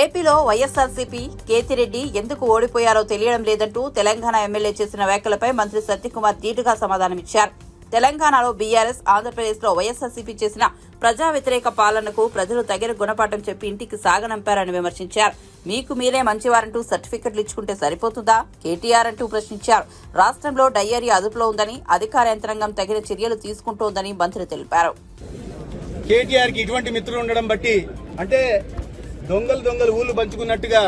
ఏపీలో వైఎస్ఆర్సీపీ కేతిరెడ్డి ఎందుకు ఓడిపోయారో తెలియడం లేదంటూ తెలంగాణ ఎమ్మెల్యే చేసిన వ్యాఖ్యలపై మంత్రి సత్యకుమార్ ధీటుగా సమాధానమిచ్చారు. తెలంగాణలో బీఆర్ఎస్, ఆంధ్రప్రదేశ్లో వైఎస్ఆర్సీపీ చేసిన ప్రజా వ్యతిరేక పాలనకు ప్రజలు తగిన గుణపాఠం చెప్పి ఇంటికి సాగనంపారని విమర్శించారు. మీకు మీరే మంచివారంటూ సర్టిఫికెట్లు ఇచ్చుకుంటే సరిపోతుందా కేటీఆర్ అంటూ ప్రశ్నించారు. రాష్ట్రంలో డయేరియా అదుపులో ఉందని, అధికార యంత్రాంగం తగిన చర్యలు తీసుకుంటోందని మంత్రి తెలిపారు. కేటీఆర్కి ఇటువంటి మిత్రులు ఉండడం బట్టి, అంటే దొంగలు ఊళ్ళు పంచుకున్నట్టుగా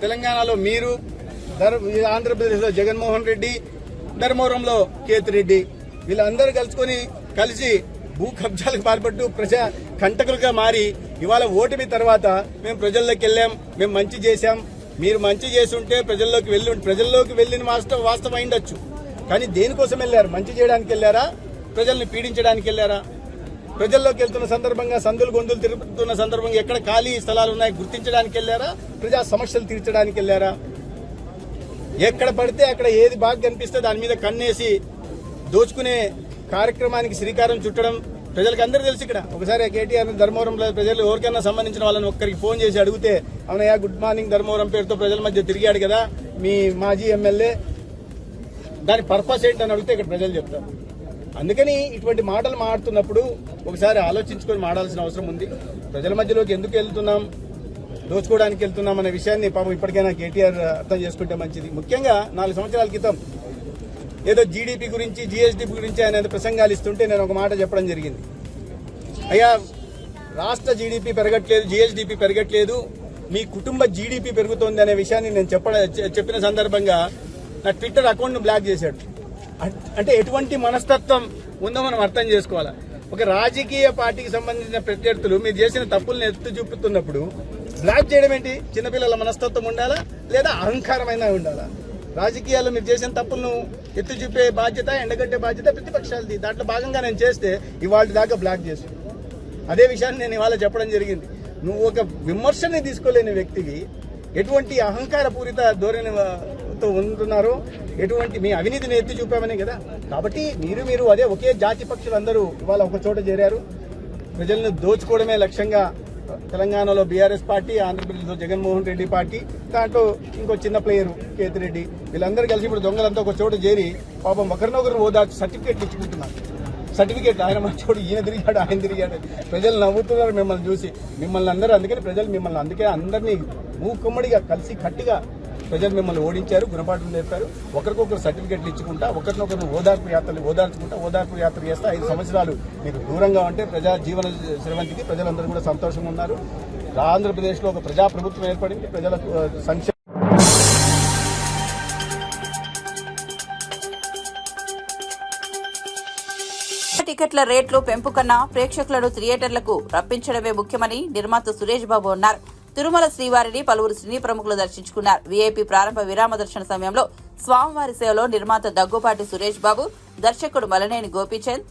తెలంగాణలో మీరు, ఆంధ్రప్రదేశ్లో జగన్మోహన్ రెడ్డి, ధర్మవరంలో కేతిరెడ్డి వీళ్ళందరూ కలిసి భూ కబ్జాలకు పాల్పట్టు ప్రజా కంటకులుగా మారి ఇవాళ ఓటమి తర్వాత మేము ప్రజల్లోకి వెళ్ళాం, మేము మంచి చేశాం, మీరు మంచి చేస్తుంటే ప్రజల్లోకి వెళ్ళిన వాస్తవం అయిండొచ్చు, కానీ దేనికోసం వెళ్ళారు? మంచి చేయడానికి వెళ్ళారా, ప్రజల్ని పీడించడానికి వెళ్ళారా? ప్రజల్లోకి వెళ్తున్న సందర్భంగా సందులు గొంతులు తిరుగుతున్న సందర్భంగా ఎక్కడ ఖాళీ స్థలాలు ఉన్నాయి గుర్తించడానికి వెళ్ళారా, ప్రజా సమస్యలు తీర్చడానికి వెళ్ళారా? ఎక్కడ పడితే అక్కడ ఏది బాగా కనిపిస్తే దాని మీద కన్నేసి దోచుకునే కార్యక్రమానికి శ్రీకారం చుట్టడం ప్రజలకు అందరూ తెలుసు. ఇక్కడ ఒకసారి కేటీఆర్ ధర్మవరంలో ప్రజలు ఎవరికైనా సంబంధించిన వాళ్ళని ఒక్కరికి ఫోన్ చేసి అడిగితే, అవునయ్యా గుడ్ మార్నింగ్ ధర్మవరం పేరుతో ప్రజల మధ్య తిరిగాడు కదా మీ మాజీ ఎమ్మెల్యే, దాని పర్పస్ ఏంటని అడిగితే ఇక్కడ ప్రజలు చెప్తారు. అందుకని ఇటువంటి మాటలు మాట్లాడుతున్నప్పుడు ఒకసారి ఆలోచించుకొని మాట్లాడాల్సిన అవసరం ఉంది. ప్రజల మధ్యలోకి ఎందుకు వెళ్తున్నాం, దోచుకోవడానికి వెళ్తున్నాం అనే విషయాన్ని పాపం ఇప్పటికైనా కేటీఆర్ అర్థం చేసుకుంటే మంచిది. ముఖ్యంగా 4 సంవత్సరాల క్రితం ఏదో జీడీపీ గురించి జీఎస్డీపీ గురించి ఆయన ప్రసంగాలు ఇస్తుంటే నేను ఒక మాట చెప్పడం జరిగింది. అయ్యా, రాష్ట్ర జీడీపీ పెరగట్లేదు, జీఎస్డీపీ పెరగట్లేదు, మీ కుటుంబ జీడీపీ పెరుగుతోంది అనే విషయాన్ని నేను చెప్పిన సందర్భంగా నా ట్విట్టర్ అకౌంట్ను బ్లాక్ చేశాడు. అంటే ఎటువంటి మనస్తత్వం ఉందో మనం అర్థం చేసుకోవాలి. ఒక రాజకీయ పార్టీకి సంబంధించిన ప్రత్యర్థులు మీరు చేసిన తప్పులను ఎత్తి చూపుతున్నప్పుడు బ్లాక్ చేయడం ఏంటి? చిన్నపిల్లల మనస్తత్వం ఉండాలా లేదా అహంకారమైనా ఉండాలా? రాజకీయాల్లో మీరు చేసిన తప్పులను ఎత్తి చూపే బాధ్యత, ఎండగట్టే బాధ్యత ప్రతిపక్షాలది. దాంట్లో భాగంగా నేను చేస్తే ఇవాళ దాకా బ్లాక్ చేస్తాను. అదే విషయాన్ని నేను ఇవాళ చెప్పడం జరిగింది. నువ్వు ఒక విమర్శని తీసుకోలేని వ్యక్తివి ఎటువంటి అహంకారపూరిత ధోరణితో ఉంటున్నారో, ఎటువంటి మీ అవినీతిని ఎత్తి చూపామనే కదా. కాబట్టి మీరు అదే ఒకే జాతి పక్షులందరూ ఇవాళ ఒక చోట చేరారు. ప్రజలను దోచుకోవడమే లక్ష్యంగా తెలంగాణలో బీఆర్ఎస్ పార్టీ, ఆంధ్రప్రదేశ్లో జగన్మోహన్ రెడ్డి పార్టీ, దాంట్లో ఇంకో చిన్న ప్లేయరు కేతిరెడ్డి, వీళ్ళందరూ కలిసి ఇప్పుడు దొంగలంతా ఒక చోట చేరి పాపం ఒకరినొకరు ఓదార్చి సర్టిఫికేట్లు ఇచ్చుకుంటున్నారు. సర్టిఫికేట్లు ఆయన మంచోడు, ఈయన తిరిగాడు, ఆయన తిరిగాడు. ప్రజలు నవ్వుతున్నారు మిమ్మల్ని చూసి. మిమ్మల్ని అందరూ అందుకని ప్రజలు మిమ్మల్ని అందుకే అందరినీ మూకుమ్మడిగా కలిసి కట్టిగా ప్రజలు మిమ్మల్ని ఓడించారు, గుణపాఠం నేర్పారు. ఒకరికొకరు సర్టిఫికెట్లు ఇచ్చుకుంటా, ఒకరినొకరు ఓదార్పు యాత్ర చేస్తే 5 సంవత్సరాలు మీకు దూరంగా ఉంటే ప్రజా జీవన శ్రవంతికి ప్రజలందరూ కూడా సంతోషంగా ఉన్నారు. ఆంధ్రప్రదేశ్లో ఒక ప్రజాప్రభుత్వం ఏర్పడింది. ప్రజల సంక్షేమ టికెట్ల రేట్లు పెంపు కన్నా ప్రేక్షకులను థియేటర్లకు రప్పించడమే ముఖ్యమని నిర్మాత సురేష్ బాబు అన్నారు. తిరుమల శ్రీవారిని పలువురు సినీ ప్రముఖులు దర్శించుకున్నారు. వీఐపీ ప్రారంభ విరామ దర్శన సమయంలో స్వామివారి సేవలో నిర్మాత దగ్గుపాటి సురేష్ బాబు, దర్శకుడు మలనేని గోపీచంద్,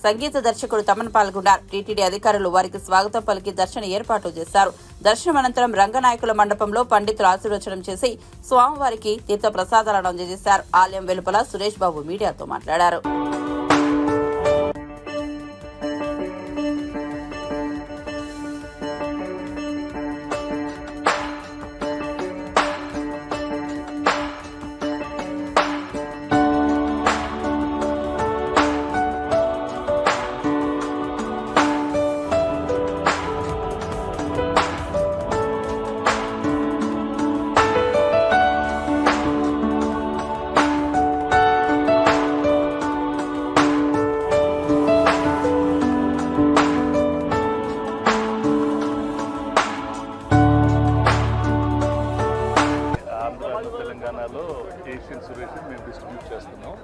సంగీత దర్శకుడు తమన్ పాల్గొన్నారు. టీటీడీ అధికారులు వారికి స్వాగతం పలికి దర్శన ఏర్పాట్లు చేశారు. దర్శనం అనంతరం రంగనాయకుల మండపంలో పండితులు ఆశీర్వచనం చేసి స్వామివారికి తీర్థ ప్రసాదాలను అందజేశారు. ఆలయం వెలుపల సురేష్ బాబు మీడియాతో మాట్లాడారు. తెలంగాణలో ఏషియన్ సురేష్ మేము డిస్ట్రిబ్యూట్ చేస్తున్నాం.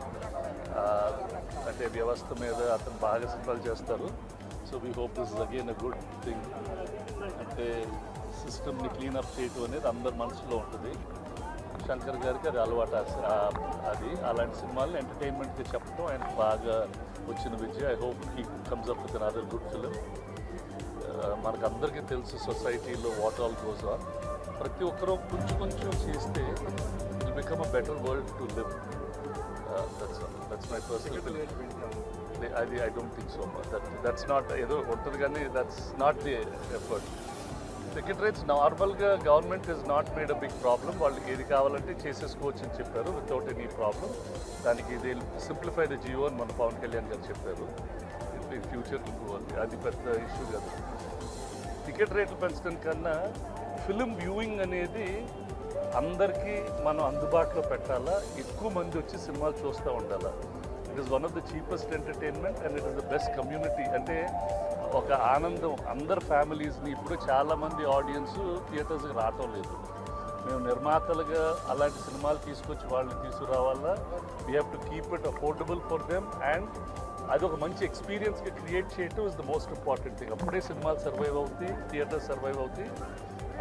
అంటే వ్యవస్థ మీద అతను బాగా సినిమాలు చేస్తారు. So we hope this is again a good thing. అంటే సిస్టమ్ని క్లీనప్ చేయటం అనేది అందరి మనసులో ఉంటుంది. శంకర్ గారికి అది అలవాటు. అది అలాంటి సినిమాలను ఎంటర్టైన్మెంట్గా చెప్పడం ఆయన బాగా వచ్చిన Vijay. I hope he comes up with an other good film. మనకు అందరికీ తెలుసు సొసైటీలో వాట్ ఆల్ గోస్ ఆన్. ప్రతి ఒక్కరూ కొంచెం చేస్తే it will become a better world to live. That's my personal feeling. అది I don't think so. That's not ఏదో ఉంటుంది కానీ that's not the effort. Ticket rates నార్మల్గా government is not made a big problem. వాళ్ళకి ఏది కావాలంటే చేసేసుకోవచ్చు అని చెప్పారు వితౌట్ ఎనీ ప్రాబ్లం. దానికి ఇది సింప్లిఫై ద జియో అని మన పవన్ కళ్యాణ్ గారు చెప్పారు. ఫ్యూచర్ అది పెద్ద ఇష్యూ కాదు. టికెట్ రేట్లు పెంచడం కన్నా ఫిలిం వ్యూయింగ్ అనేది అందరికీ మనం అందుబాటులో పెట్టాలా, ఎక్కువ మంది వచ్చి సినిమాలు చూస్తూ ఉండాలా. It is one of the cheapest entertainment and it is the best community. అంటే ఒక ఆనందం అందరు ఫ్యామిలీస్ని. ఇప్పుడు చాలామంది ఆడియన్స్ థియేటర్స్కి రావటం లేదు. మేము నిర్మాతలుగా అలాంటి సినిమాలు తీసుకొచ్చి వాళ్ళని తీసుకురావాలా. We have to keep it affordable for them and అది ఒక మంచి ఎక్స్పీరియన్స్గా క్రియేట్ చేయటం is the most important thing. అప్పుడే సినిమాలు సర్వైవ్ అవుతాయి, థియేటర్స్ సర్వైవ్ అవుతాయి.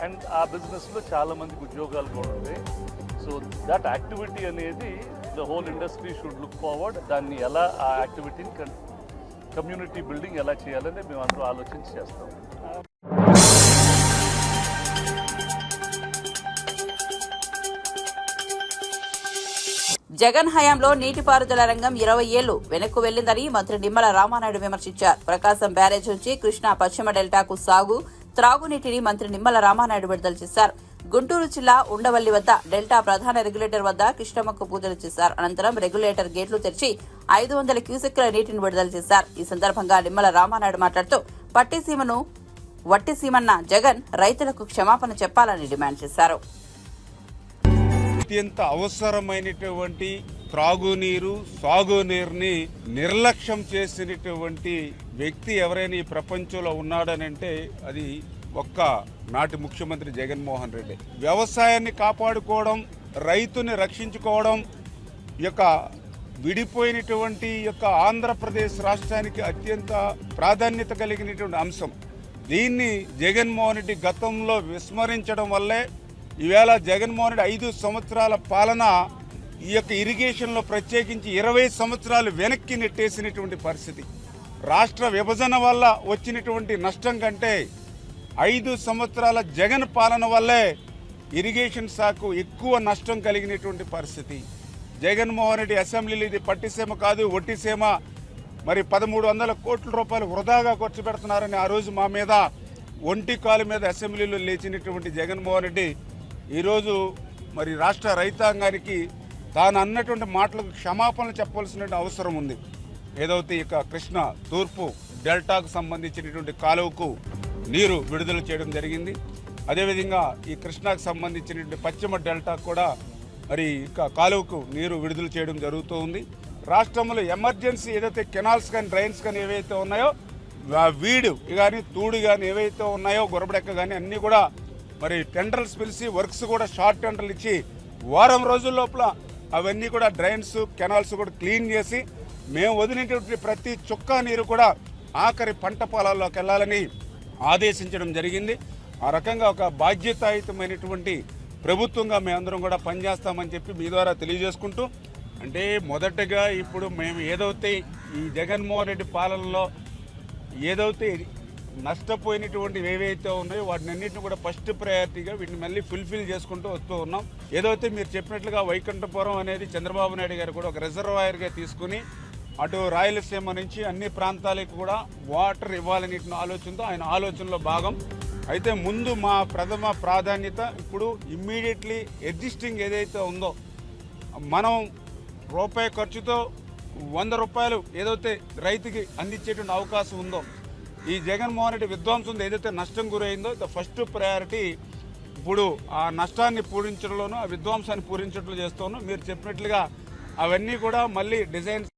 అండ్ ఆ బిజినెస్లో చాలామందికి ఉద్యోగాలు కూడా ఉంటాయి. సో దట్ యాక్టివిటీ అనేది the whole industry should look forward. దాన్ని ఎలా ఆ యాక్టివిటీని కమ్యూనిటీ బిల్డింగ్ ఎలా చేయాలని మేము అందరూ ఆలోచించి చేస్తాం. జగన్ హయాంలో నీటిపారుదల రంగం 20 ఏళ్లు వెనక్కు వెళ్లిందని మంత్రి నిమ్మల రామానాయుడు విమర్శించారు. ప్రకాశం బ్యారేజ్ నుంచి కృష్ణా పశ్చిమ డెల్టాకు త్రాగునీటిని మంత్రి నిమ్మల రామానాయుడు విడుదల చేశారు. గుంటూరు జిల్లా ఉండవల్లి వద్ద డెల్టా ప్రధాన రెగ్యులేటర్ వద్ద కృష్ణమ్మకు పూజలు చేశారు. అనంతరం రెగ్యులేటర్ గేట్లు తెరిచి 500 క్యూసెక్ల నీటిని విడుదల చేశారు. ఈ సందర్భంగా నిమ్మల రామానాయుడు మాట్లాడుతూ పట్టిసీమను వట్టిసీమన్న జగన్ రైతులకు క్షమాపణ చెప్పాలని డిమాండ్ చేశారు. అత్యంత అవసరమైనటువంటి త్రాగునీరు సాగునీరుని నిర్లక్ష్యం చేసినటువంటి వ్యక్తి ఎవరైనా ఈ ప్రపంచంలో ఉన్నాడనంటే అది ఒక్క నాటి ముఖ్యమంత్రి జగన్మోహన్ రెడ్డి. వ్యవసాయాన్ని కాపాడుకోవడం, రైతుని రక్షించుకోవడం యొక్క విడిపోయినటువంటి యొక్క ఆంధ్రప్రదేశ్ రాష్ట్రానికి అత్యంత ప్రాధాన్యత కలిగినటువంటి అంశం. దీన్ని జగన్మోహన్ రెడ్డి గతంలో విస్మరించడం వల్లే ఈవేళ జగన్మోహన్ రెడ్డి 5 సంవత్సరాల పాలన ఈ యొక్క ఇరిగేషన్లో ప్రత్యేకించి 20 సంవత్సరాలు వెనక్కి నెట్టేసినటువంటి పరిస్థితి. రాష్ట్ర విభజన వల్ల వచ్చినటువంటి నష్టం కంటే 5 సంవత్సరాల జగన్ పాలన వల్లే ఇరిగేషన్ శాఖకు ఎక్కువ నష్టం కలిగినటువంటి పరిస్థితి. జగన్మోహన్ రెడ్డి అసెంబ్లీలో ఇది పట్టిసీమ కాదు ఒట్టిసీమ, మరి 1300 కోట్ల రూపాయలు వృధాగా ఖర్చు పెడుతున్నారని ఆ రోజు మా మీద ఒంటి కాలు మీద అసెంబ్లీలో లేచినటువంటి జగన్మోహన్ రెడ్డి ఈరోజు మరి రాష్ట్ర రైతాంగానికి తాను అన్నటువంటి మాటలకు క్షమాపణలు చెప్పవలసిన అవసరం ఉంది. ఏదైతే ఇక కృష్ణా తూర్పు డెల్టాకు సంబంధించినటువంటి కాలువకు నీరు విడుదల చేయడం జరిగింది. అదేవిధంగా ఈ కృష్ణాకు సంబంధించినటువంటి పశ్చిమ డెల్టాకు కూడా మరి ఇక కాలువకు నీరు విడుదల చేయడం జరుగుతూ ఉంది. రాష్ట్రంలో ఎమర్జెన్సీ ఏదైతే కెనాల్స్ కానీ డ్రైన్స్ కానీ ఏవైతే ఉన్నాయో వీడు కానీ తూడు కానీ ఏవైతే ఉన్నాయో గొరబడెక్క కానీ అన్నీ కూడా మరి టెండర్స్ పిలిచి వర్క్స్ కూడా షార్ట్ టెండర్లు ఇచ్చి వారం రోజుల లోపల అవన్నీ కూడా డ్రైన్స్ కెనాల్స్ కూడా క్లీన్ చేసి మేము వదిలినటువంటి ప్రతి చుక్క నీరు కూడా ఆఖరి పంట పొలాల్లోకి వెళ్ళాలని ఆదేశించడం జరిగింది. ఆ రకంగా ఒక బాధ్యతాయుతమైనటువంటి ప్రభుత్వంగా మేమందరం కూడా పనిచేస్తామని చెప్పి మీ ద్వారా తెలియజేసుకుంటూ, అంటే మొదటగా ఇప్పుడు మేము ఏదైతే ఈ జగన్మోహన్ రెడ్డి పాలనలో ఏదైతే నష్టపోయినటువంటి ఏవైతే ఉన్నాయో వాటిని అన్నింటిని కూడా ఫస్ట్ ప్రయారిటీగా వీటిని మళ్ళీ ఫుల్ఫిల్ చేసుకుంటూ వస్తూ ఉన్నాం. ఏదైతే మీరు చెప్పినట్లుగా వైకుంఠపురం అనేది చంద్రబాబు నాయుడు గారు కూడా ఒక రిజర్వాయర్గా తీసుకుని అటు రాయలసీమ నుంచి అన్ని ప్రాంతాలకు కూడా వాటర్ ఇవ్వాలనే ఆలోచనతో ఆయన ఆలోచనలో భాగం. అయితే ముందు మా ప్రథమ ప్రాధాన్యత ఇప్పుడు ఇమ్మీడియట్లీ ఎగ్జిస్టింగ్ ఏదైతే ఉందో మనం రూపాయి ఖర్చుతో 100 రూపాయలు ఏదైతే రైతుకి అందించేటువంటి అవకాశం ఉందో ఈ జగన్మోహన్ రెడ్డి విధ్వంసం ఏదైతే నష్టం గురైందో ద ఫస్ట్ ప్రయారిటీ ఇప్పుడు ఆ నష్టాన్ని పూరించడంలోనూ ఆ విధ్వంసాన్ని పూరించడంలో చేస్తాను. మీరు చెప్పినట్లుగా అవన్నీ కూడా మళ్ళీ డిజైన్స్